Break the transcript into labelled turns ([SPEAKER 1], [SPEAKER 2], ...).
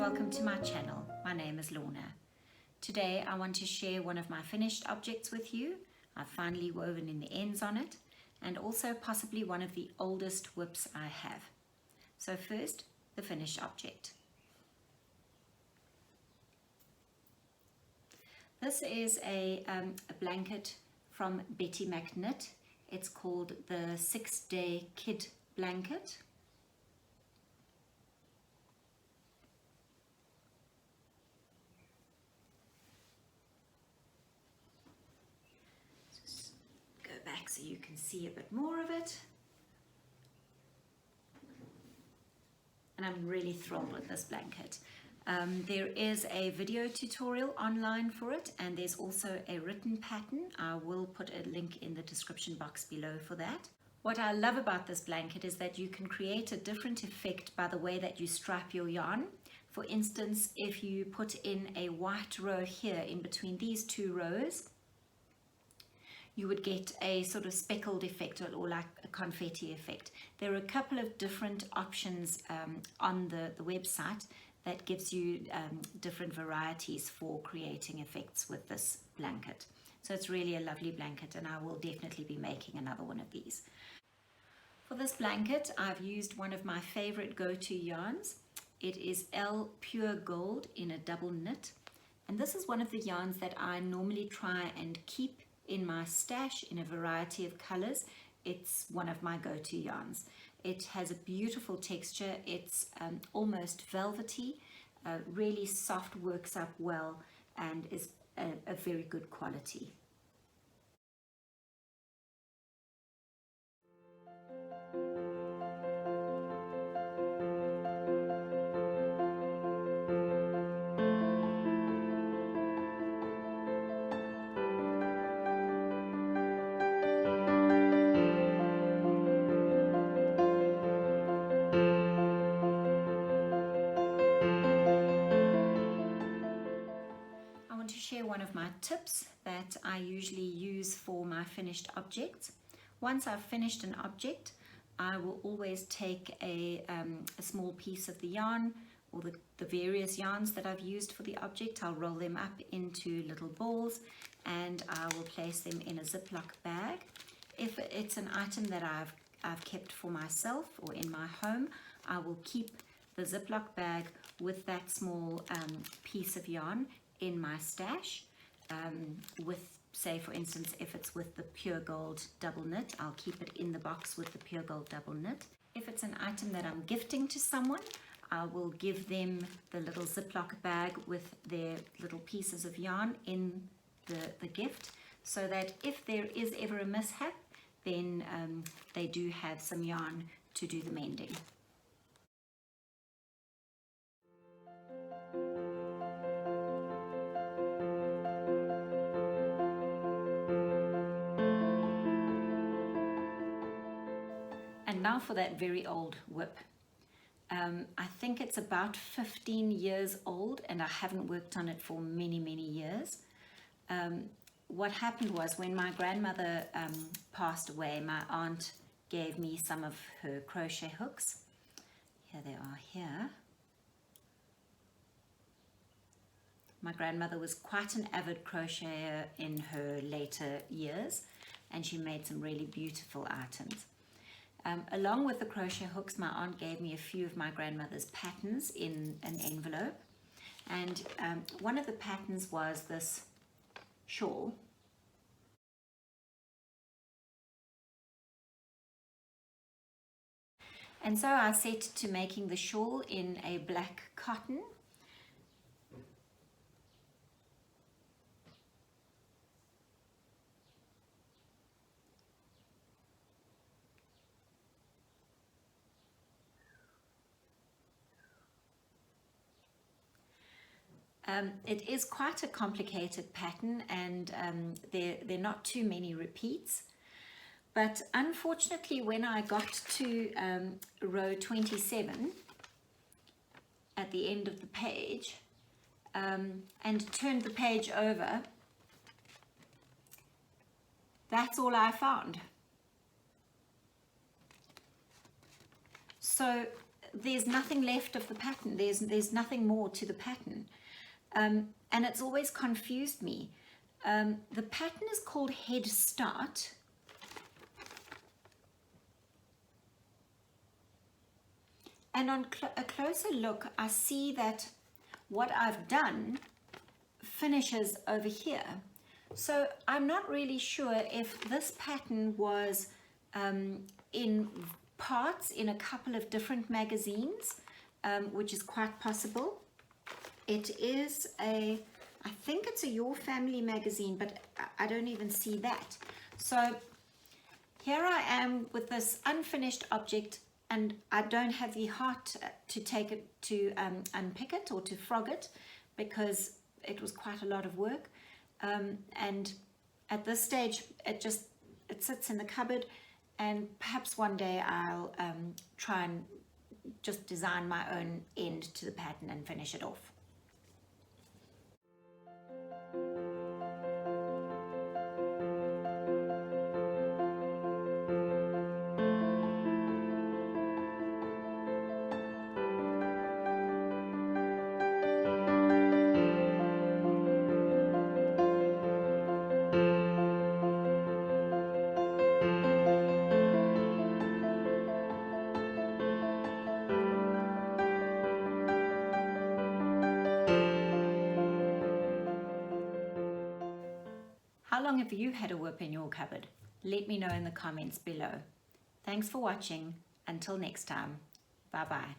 [SPEAKER 1] welcome to my channel. My name is Lorna. Today I want to share one of my finished objects with you. I've finally woven in the ends on it, and also possibly one of the oldest WIPs I have. So first, the finished object. This is a blanket from Betty McKnit. It's called the 6-Day Kid Blanket. Just go back so you can see a bit more of it. And I'm really thrilled with this blanket. There is a video tutorial online for it, and there's also a written pattern. I will put a link in the description box below for that. What I love about this blanket is that you can create a different effect by the way that you stripe your yarn. For instance, if you put in a white row here in between these two rows, you would get a sort of speckled effect, or like a confetti effect. There are a couple of different options on the website that gives you different varieties for creating effects with this blanket. So it's really a lovely blanket, and I will definitely be making another one of these. For this blanket, I've used one of my favorite go-to yarns. It is L Pure Gold in a double knit. And this is one of the yarns that I normally try and keep in my stash in a variety of colors. It's one of my go-to yarns. It has a beautiful texture. It's almost velvety, really soft, works up well, and is a very good quality. One of my tips that I usually use for my finished objects. Once I've finished an object, I will always take a small piece of the yarn, or the various yarns that I've used for the object. I'll roll them up into little balls, and I will place them in a Ziploc bag. If it's an item that I've kept for myself or in my home, I will keep the Ziploc bag with that small piece of yarn in my stash. With, say for instance, if it's with the Pure Gold double knit, I'll keep it in the box with the Pure Gold double knit. If it's an item that I'm gifting to someone, I will give them the little Ziploc bag with their little pieces of yarn in the gift, so that if there is ever a mishap, then they do have some yarn to do the mending. And now for that very old WIP. I think it's about 15 years old, and I haven't worked on it for many years. What happened was, when my grandmother passed away, my aunt gave me some of her crochet hooks. Here they are here. My grandmother was quite an avid crocheter in her later years, and she made some really beautiful items. Along with the crochet hooks, my aunt gave me a few of my grandmother's patterns in an envelope. And one of the patterns was this shawl. And so I set to making the shawl in a black cotton. It is quite a complicated pattern, and there are not too many repeats. But unfortunately, when I got to row 27 at the end of the page and turned the page over, that's all I found. So there's nothing left of the pattern. There's nothing more to the pattern. And it's always confused me. The pattern is called Head Start. And on a closer look, I see that what I've done finishes over here. So I'm not really sure if this pattern was in parts in a couple of different magazines, which is quite possible. It is I think it's a Your Family magazine, but I don't even see that. So here I am with this unfinished object, and I don't have the heart to take it to unpick it or to frog it, because it was quite a lot of work. And at this stage, it sits in the cupboard, and perhaps one day I'll try and just design my own end to the pattern and finish it off. How long have you had a WIP in your cupboard? Let me know in the comments below. Thanks for watching. Until next time. Bye-bye.